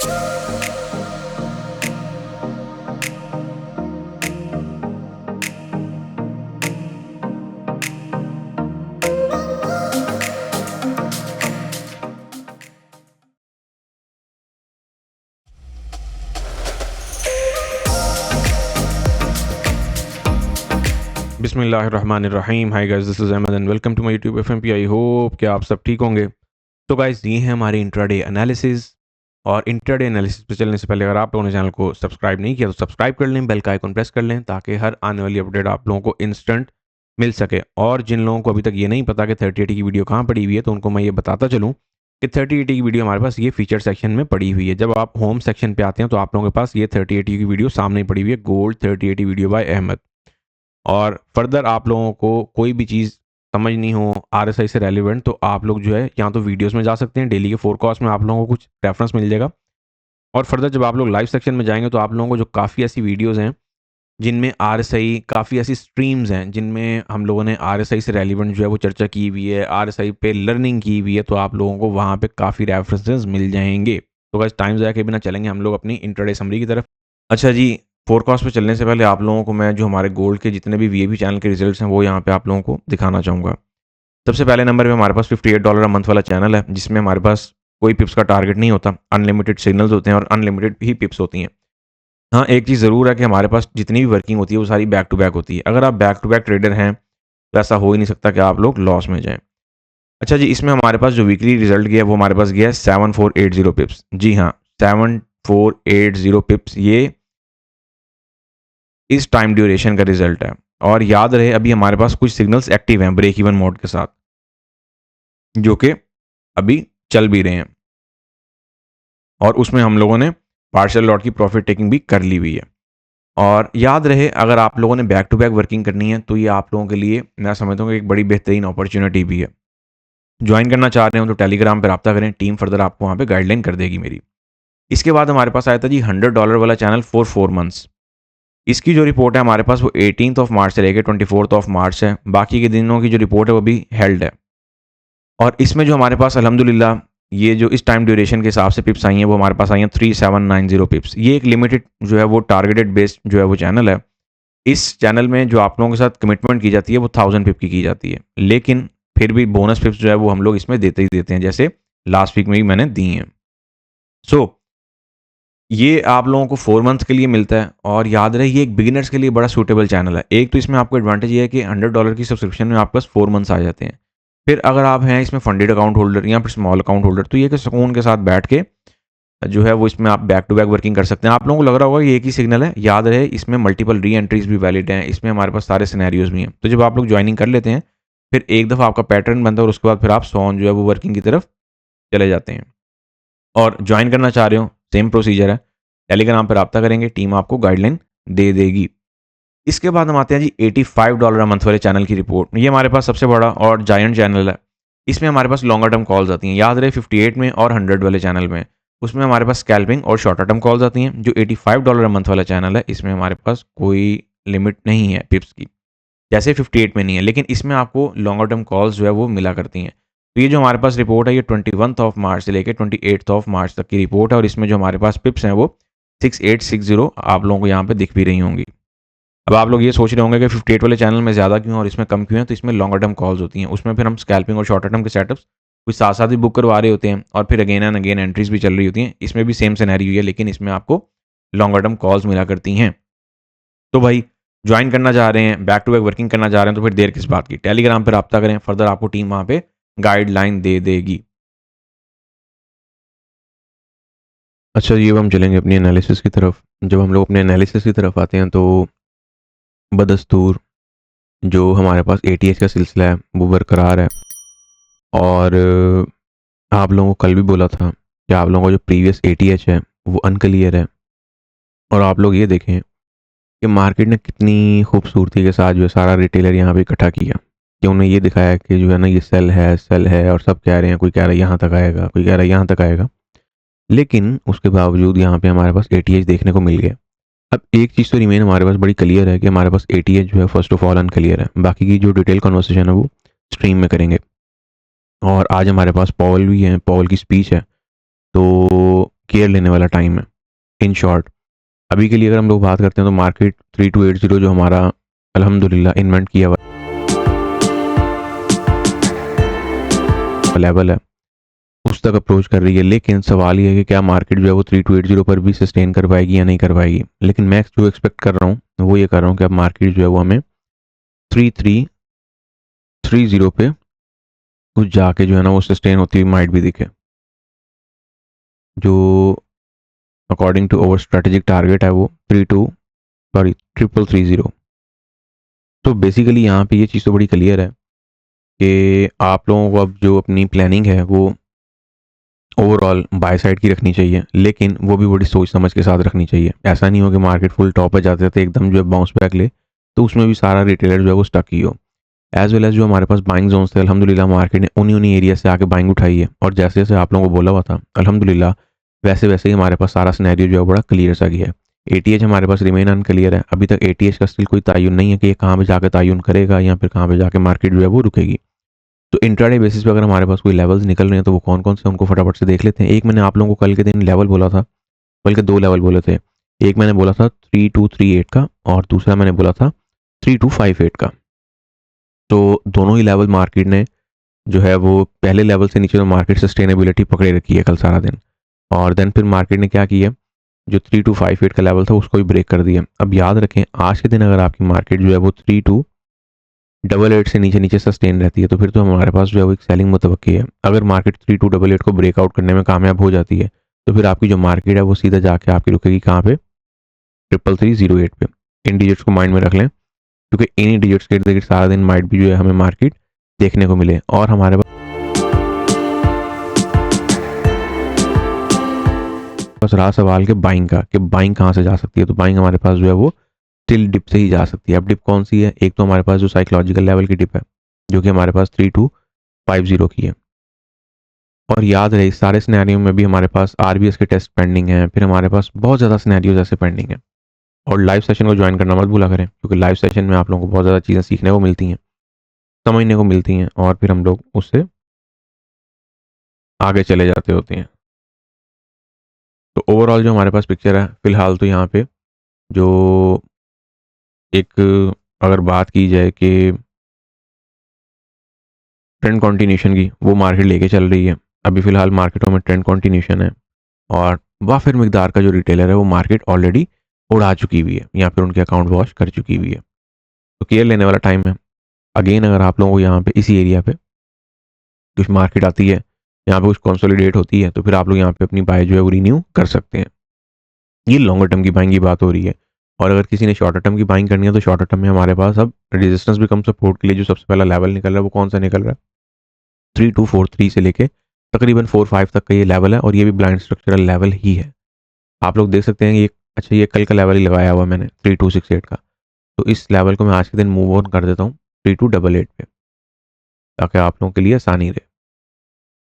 बिस्मिल्लाहिर्रहमानिर्रहीम। Hi guys, this is Ahmad and welcome to my YouTube FMP. I hope कि आप सब ठीक होंगे। तो गाइस, ये है हमारी इंट्राडे एनालिसिस। और इंट्राडे एनालिसिस पे चलने से पहले अगर आप लोगों ने चैनल को सब्सक्राइब नहीं किया तो सब्सक्राइब कर लें, बेल का आइकन प्रेस कर लें ताकि हर आने वाली अपडेट आप लोगों को इंस्टेंट मिल सके। और जिन लोगों को अभी तक ये नहीं पता कि 3080 की वीडियो कहाँ पड़ी हुई है, तो उनको मैं ये बताता चलूँ कि 3080 की वीडियो हमारे पास ये फीचर सेक्शन में पड़ी हुई है। जब आप होम सेक्शन पे आते हैं तो आप लोगों के पास ये 3080 की वीडियो सामने पड़ी हुई है, गोल्ड 3080 वीडियो बाय अहमद। और फर्दर आप लोगों को कोई भी चीज़ समझ नहीं हो आरएसआई से रेलिवेंट, तो आप लोग जो है या तो वीडियोस में जा सकते हैं, डेली के फोरकास्ट में आप लोगों को कुछ रेफरेंस मिल जाएगा। और फर्दर जब आप लोग लाइव सेक्शन में जाएंगे तो आप लोगों को जो काफ़ी ऐसी वीडियोस हैं जिनमें आरएसआई, काफ़ी ऐसी स्ट्रीम्स हैं जिनमें हम लोगों ने आरएसआई से रेलिवेंट जो है वो चर्चा की हुई है, आरएसआई पे लर्निंग की हुई है, तो आप लोगों को वहाँ पे काफ़ी रेफरेंसेस मिल जाएंगे। तो बस टाइम ज़ाया के बिना चलेंगे हम लोग अपनी इंट्राडे समरी की तरफ। अच्छा जी, फोरकास्ट पे चलने से पहले आप लोगों को मैं जो हमारे गोल्ड के जितने भी वीआईपी चैनल के रिजल्ट्स हैं वो यहाँ पे आप लोगों को दिखाना चाहूँगा। सबसे पहले नंबर पे हमारे पास $58 अ मंथ वाला चैनल है, जिसमें हमारे पास कोई पिप्स का टारगेट नहीं होता, अनलिमिटेड सिग्नल्स होते हैं और अनलिमिटेड ही पिप्स होती हैं। हाँ, एक चीज़ ज़रूर है कि हमारे पास जितनी भी वर्किंग होती है वो सारी बैक टू बैक होती है। अगर आप बैक टू बैक ट्रेडर हैं तो ऐसा हो ही नहीं सकता कि आप लोग लॉस में जाएँ। अच्छा जी, इसमें हमारे पास जो वीकली रिजल्ट गया है वो हमारे पास गया है 7480 पिप्स। जी हाँ, 7480 पिप्स ये इस टाइम ड्यूरेशन का रिजल्ट है। और याद रहे, अभी हमारे पास कुछ सिग्नल्स एक्टिव हैं ब्रेक इवन मोड के साथ, जो कि अभी चल भी रहे हैं, और उसमें हम लोगों ने पार्शियल लॉट की प्रॉफिट टेकिंग भी कर ली हुई है। और याद रहे, अगर आप लोगों ने बैक टू बैक वर्किंग करनी है तो ये आप लोगों के लिए मैं समझता हूँ कि एक बड़ी बेहतरीन अपॉर्चुनिटी भी है। ज्वाइन करना चाह रहे हो तो टेलीग्राम पर रब्ता करें, टीम फर्दर आपको वहाँ पे गाइडलाइन कर देगी मेरी। इसके बाद हमारे पास आया था जी $100 वाला चैनल फॉर 4 मंथ्स। इसकी जो रिपोर्ट है हमारे पास वो 18 मार्च से लेकर 24 मार्च है। बाकी के दिनों की जो रिपोर्ट है वो भी हेल्ड है। और इसमें जो हमारे पास अल्हम्दुलिल्लाह ये जो इस टाइम ड्यूरेशन के हिसाब से पिप्स आई हैं वो हमारे पास आई हैं 3790 पिप्स। ये एक लिमिटेड जो है वो टारगेटेड बेस्ड जो है वो चैनल है। इस चैनल में जो आप लोगों के साथ कमिटमेंट की जाती है वो 1000 पिप की जाती है, लेकिन फिर भी बोनस पिप्स जो है वो हम लोग इसमें देते ही देते हैं, जैसे लास्ट वीक में भी मैंने दी हैं। सो ये आप लोगों को 4 मंथ के लिए मिलता है। और याद रहे, ये एक बिगिनर्स के लिए बड़ा सूटेबल चैनल है। एक तो इसमें आपको एडवांटेज ये है कि $100 की सब्सक्रिप्शन में आपके पास 4 मंथ्स आ जाते हैं। फिर अगर आप हैं इसमें फंडेड अकाउंट होल्डर या फिर स्मॉल अकाउंट होल्डर, तो ये कि सुकून के साथ बैठ के जो है वो इसमें आप बैक टू बैक वर्किंग कर सकते हैं। आप लोगों को लग रहा होगा ये एक ही सिग्नल है, याद रहे इसमें मल्टीपल री एंट्रीज भी वैलिड हैं, इसमें हमारे पास सारे सिनेरियोज भी हैं। तो जब आप लोग ज्वाइनिंग कर लेते हैं फिर एक दफ़ा आपका पैटर्न बनता है और उसके बाद फिर आप सॉन जो है वो वर्किंग की तरफ चले जाते हैं। और ज्वाइन करना चाह रहे हो, सेम प्रोसीजर है, टेलीग्राम पर रब्ता करेंगे, टीम आपको गाइडलाइन दे देगी। इसके बाद हम आते हैं जी $85 अ मंथ वाले चैनल की रिपोर्ट। ये हमारे पास सबसे बड़ा और जायंट चैनल है। इसमें हमारे पास लॉन्गर टर्म कॉल्स आती हैं। याद रहे 58 में और 100 वाले चैनल में, उसमें हमारे पास स्कैल्पिंग और शॉर्टर टर्म कॉल्स आती हैं। जो $85 अ मंथ वाला चैनल है इसमें हमारे पास कोई लिमिट नहीं है पिप्स की, जैसे 58 में नहीं है, लेकिन इसमें आपको लॉन्गर टर्म कॉल्स जो है वो मिला करती हैं। तो ये जो हमारे पास रिपोर्ट है ये 21 मार्च से लेकर 28 मार्च तक की रिपोर्ट है। और इसमें जो हमारे पास पिप्स हैं वो 6860 आप लोगों को यहाँ पे दिख भी रही होंगी। अब आप लोग ये सोच रहे होंगे कि 58 वाले चैनल में ज़्यादा क्यों और इसमें कम क्यों है, तो इसमें लॉन्गर टर्म कॉल्स होती हैं। उसमें फिर हम स्कैल्पिंग और शॉर्टर टर्म के सेटअप्स कुछ साथ साथ ही बुक करवा रहे होते हैं, और फिर अगेन एंड अगेन एंट्रीज भी चल रही होती हैं। इसमें भी सेम सिनेरियो है, लेकिन इसमें आपको लॉन्गर टर्म कॉल्स मिला करती हैं। तो भाई, ज्वाइन करना चाह रहे हैं, बैक टू बैक वर्किंग करना चाह रहे हैं, तो फिर देर किस बात की, टेलीग्राम पर रब्ता करें, फर्दर आपको टीम वहाँ पे गाइडलाइन दे देगी। अच्छा ये हम चलेंगे अपनी एनालिसिस की तरफ। जब हम लोग अपने एनालिसिस की तरफ आते हैं तो बदस्तूर जो हमारे पास एटीएच का सिलसिला है वो बरकरार है। और आप लोगों को कल भी बोला था कि आप लोगों का जो प्रीवियस एटीएच है वो अनक्लियर है। और आप लोग ये देखें कि मार्केट ने कितनी खूबसूरती के साथ जो है सारा रिटेलर यहाँ पे इकट्ठा किया, कि उन्हें ये दिखाया कि जो है ना ये सेल है, और सब कह रहे हैं, कोई कह रहा है यहाँ तक आएगा, कोई कह रहा है यहाँ तक आएगा, लेकिन उसके बावजूद यहाँ पे हमारे पास एटीएच देखने को मिल गया। अब एक चीज़ तो रिमेन हमारे पास बड़ी क्लियर है कि हमारे पास एटीएच जो है फर्स्ट ऑफ ऑल अनक्लियर है। बाकी की जो डिटेल कन्वर्सेशन है वो स्ट्रीम में करेंगे। और आज हमारे पास पॉल भी है, पॉल की स्पीच है। तो केयर लेने वाला टाइम है। इन शॉर्ट अभी के लिए अगर हम लोग बात करते हैं तो मार्केट 3280 जो हमारा अल्हम्दुलिल्लाह इन्वेंट किया हुआ लेवल है उस तक अप्रोच कर रही है, लेकिन सवाल ये है कि क्या मार्केट जो है वो 3280 पर भी सस्टेन कर पाएगी या नहीं कर पाएगी। लेकिन मैं जो एक्सपेक्ट कर रहा हूँ वो ये कर रहा हूँ कि अब मार्केट जो है वो हमें 3330 पे कुछ जाके जो है ना वो सस्टेन होती हुई माइट भी दिखे, जो according to over strategic target है वो 3330। तो बेसिकली यहाँ पे ये चीज़ तो बड़ी क्लियर है कि आप लोगों को अब जो अपनी प्लानिंग है वो ओवरऑल बाय साइड की रखनी चाहिए, लेकिन वो भी बड़ी सोच समझ के साथ रखनी चाहिए। ऐसा नहीं हो कि मार्केट फुल टॉप पे जाते जाते एकदम जो है बाउंस बैक ले, तो उसमें भी सारा रिटेलर जो है वो स्टक ही हो। एज वेल एज जो हमारे पास बाइंग जोन्स थे, अल्हम्दुलिल्लाह मार्केट ने उन्हीं एरिया से आके बाइंग उठाई है, और जैसे जैसे आप लोगों को बोला हुआ था अल्हम्दुलिल्लाह वैसे वैसे ही हमारे पास सारा सिनेरियो जो है बड़ा क्लियर सा गया है। एटीएच हमारे पास रिमेन अनक्लियर है, अभी तक एटीएच का स्टिल कोई तयन नहीं है कि ये कहाँ पे जाकर तयन करेगा या फिर कहाँ पे जाके मार्केट जो है वो रुकेगी। तो इंट्राडे बेसिस पे अगर हमारे पास कोई लेवल्स निकल रहे हैं तो वो कौन कौन से उनको फटाफट से देख लेते हैं। एक मैंने आप लोगों को कल के दिन लेवल बोला था, बल्कि 2 लेवल बोले थे। एक मैंने बोला था 3238 का और दूसरा मैंने बोला था 3258 का। तो दोनों ही लेवल मार्केट ने जो है वो पहले लेवल से नीचे तो मार्केट सस्टेनेबिलिटी पकड़े रखी है कल सारा दिन, और देन फिर मार्केट ने क्या किया, जो 3258 का लेवल था उसको भी ब्रेक कर दिया। अब याद रखें आज के दिन अगर आपकी मार्केट जो है वो 3288 से नीचे नीचे सस्टेन रहती है तो फिर तो हमारे पास जो है वो एक सेलिंग मुतवक्की है। अगर मार्केट 3288 को ब्रेकआउट करने में कामयाब हो जाती है तो फिर आपकी जो मार्केट है वो सीधा जाके आपकी रुकेगी कहाँ पे, 3308 पे। इन डिजिट्स को माइंड में रख लें, क्योंकि इन्हीं डिजिट्स के इर्द गिर्द सारा दिन माइट भी जो है हमें मार्केट देखने को मिले। और हमारे पास रहा सवाल के बाइंग का, कि बाइंग कहाँ से जा सकती है, तो बाइंग हमारे पास जो है वो स्टिल डिप से ही जा सकती है। अब डिप कौन सी है, एक तो हमारे पास जो साइकोलॉजिकल लेवल की डिप है जो कि हमारे पास 3250 की है, और याद रहे इस सारे सिनेरियो में भी हमारे पास आरबीएस के टेस्ट पेंडिंग हैं, फिर हमारे पास बहुत ज़्यादा सिनेरियोज ऐसे पेंडिंग हैं। और लाइव सेशन को ज्वाइन करना मत भूला करें, क्योंकि लाइव सेशन में आप लोगों को बहुत ज़्यादा चीज़ें सीखने को मिलती हैं, समझने को मिलती हैं, और फिर हम लोग उससे आगे चले जाते होते हैं। तो ओवरऑल जो हमारे पास पिक्चर है फिलहाल तो यहाँ पे जो एक अगर बात की जाए कि ट्रेंड कंटिन्यूशन की, वो मार्केट लेके चल रही है। अभी फिलहाल मार्केटों में ट्रेंड कंटिन्यूशन है, और वाफिर मिकदार का जो रिटेलर है वो मार्केट ऑलरेडी उड़ा चुकी हुई है या फिर उनके अकाउंट वॉश कर चुकी हुई है। तो केयर लेने वाला टाइम है। अगेन अगर आप लोगों को यहाँ पे इसी एरिया पे कुछ मार्केट आती है, यहाँ पे कुछ कंसोलिडेट होती है, तो फिर आप लोग यहाँ पे अपनी बाय जो है वो रिन्यू कर सकते हैं। ये लॉन्गर टर्म की बाइंग की बात हो रही है। और अगर किसी ने शॉर्टर टर्म की बाइंग करनी है तो शॉर्टर टर्म में हमारे पास अब रेजिस्टेंस भी कम सपोर्ट के लिए जो सबसे पहला लेवल निकल रहा है वो कौन सा निकल रहा है, 3243 से लेके तकरीबन 45 तक का ये लेवल है, और ये भी ब्लाइंड स्ट्रक्चरल लेवल ही है। आप लोग देख सकते हैं ये, अच्छा ये कल का लेवल ही लगाया हुआ मैंने 3268 का, तो इस लेवल को मैं आज के दिन मूव ऑन कर देता हूँ 3288 पे, ताकि आप लोगों के लिए आसानी रहे।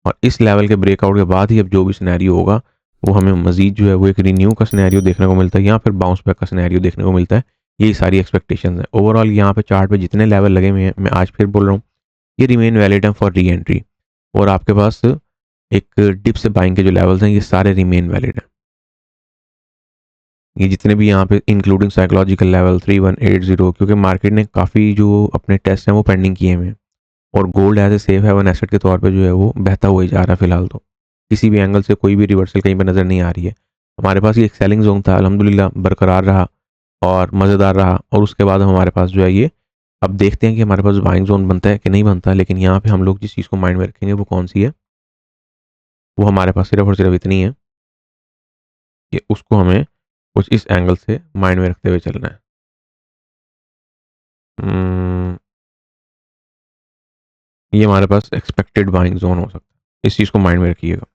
और इस लेवल के ब्रेकआउट के बाद ही अब जो भी सिनेरियो होगा वो हमें मजीद जो है वो एक रिन्यू का सिनेरियो देखने को मिलता है, या फिर बाउंस बैक का सिनेरियो देखने को मिलता है। यही सारी एक्सपेक्टेशंस है। ओवरऑल यहाँ पे चार्ट पे जितने लेवल लगे हुए हैं, मैं आज फिर बोल रहा हूँ, ये रिमेन वैलिड है फॉर री एंट्री। और आपके पास एक डिप से बाइंग के जो लेवल्स हैं ये सारे रिमेन वैलिड हैं। ये जितने भी यहाँ पे इंक्लूडिंग साइकोलॉजिकल लेवल 3180, क्योंकि मार्केट ने काफ़ी जो अपने टेस्ट हैं वो पेंडिंग किए हुए हैं, और gold as a safe haven asset के तौर पे जो है वो बहता हुआ ही जा रहा है फिलहाल। तो किसी भी एंगल से कोई भी रिवर्सल कहीं पर नज़र नहीं आ रही है। हमारे पास ये एक सेलिंग जोन था, अल्हम्दुलिल्लाह बरकरार रहा और मज़ेदार रहा, और उसके बाद हमारे पास जो है ये, अब देखते हैं कि हमारे पास बाइंग जोन बनता है कि नहीं बनता। लेकिन यहाँ पे हम लोग जिस चीज़ को माइंड में रखेंगे वो कौन सी है, वो हमारे पास सिर्फ और सिर्फ इतनी है कि उसको हमें कुछ इस एंगल से माइंड में रखते हुए चलना है। ये हमारे पास एक्सपेक्टेड बाइंग जोन हो सकता है, इस चीज़ को माइंड में रखिएगा।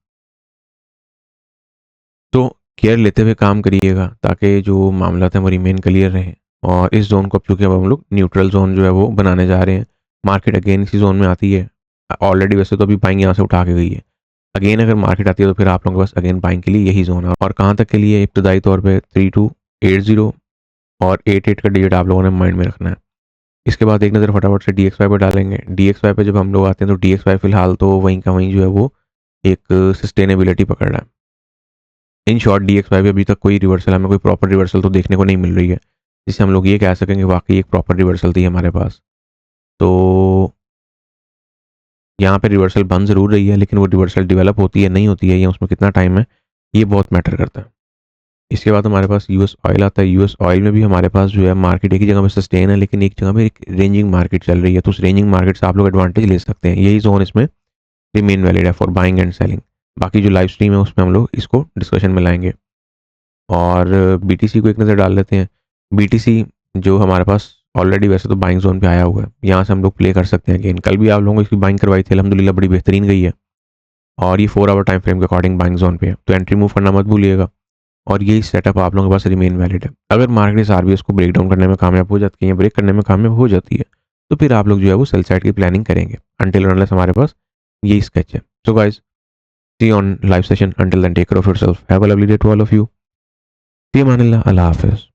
तो केयर लेते हुए काम करिएगा ताकि जो मामला हैं वो रिमेन क्लियर रहें। और इस जोन को अब चूँकि अब हम लोग न्यूट्रल जोन जो है वो बनाने जा रहे हैं, मार्केट अगेन इसी जोन में आती है। ऑलरेडी वैसे तो अभी बाइंग यहाँ से उठा के गई है, अगेन अगर मार्केट आती है तो फिर आप लोगों के पास अगेन बाइंग के लिए यही जोन है। और कहाँ तक के लिए, इब्तदाई तौर पर 3280 और 88 का डिजिट आप लोगों ने माइंड में रखना है। इसके बाद एक नज़र फटाफट से DXY पर डालेंगे। DXY पे जब हम लोग आते हैं तो DXY फिलहाल तो वहीं का वहीं जो है वो एक सस्टेनेबिलिटी पकड़ रहा है। इन शॉर्ट DXY पे अभी तक कोई रिवर्सल, हमें कोई प्रॉपर रिवर्सल तो देखने को नहीं मिल रही है जिससे हम लोग ये कह सकेंगे वाकई एक प्रॉपर रिवर्सल थी हमारे पास। तो यहाँ पे रिवर्सल बन ज़रूर रही है, लेकिन वो रिवर्सल डेवलप होती है नहीं होती है, या उसमें कितना टाइम है, ये बहुत मैटर करता है। इसके बाद हमारे पास यूएस ऑयल आता है। यूएस ऑयल में भी हमारे पास जो है मार्केट एक ही जगह पे सस्टेन है, लेकिन एक जगह पे एक रेंजिंग मार्केट चल रही है, तो उस रेंजिंग मार्केट से आप लोग एडवांटेज ले सकते हैं। यही जोन इसमें रिमेन वैलिड है फॉर बाइंग एंड सेलिंग। बाकी जो लाइव स्ट्रीम है उसमें हम लोग इसको डिस्कशन में लाएंगे। और BTC को एक नज़र डाल लेते हैं। BTC जो हमारे पास ऑलरेडी वैसे तो बाइंग जोन पे आया हुआ है, यहाँ से हम लोग प्ले कर सकते हैं अगेन। कल भी आप लोगों को इसकी बाइंग करवाई थी, अल्हम्दुलिल्लाह बड़ी बेहतरीन गई है, और ये 4 आवर टाइम फ्रेम के अकॉर्डिंग बाइंग जोन पे है, तो एंट्री मूव करना मत भूलिएगा। और यही सेटअप आप लोगों के पास रिमेन वैलिड है। अगर मार्केट इस RBS को ब्रेक डाउन करने में कामयाब हो जाती है या ब्रेक करने में कामयाब हो जाती है, तो फिर आप लोग जो है वो सेल साइड की प्लानिंग करेंगे। अनटिल अनलेस हमारे पास यही स्केच है। So guys, see you on live session. Until then, take care of yourself. Have a lovely day to all of you. Fi amanillah. Allah Hafiz.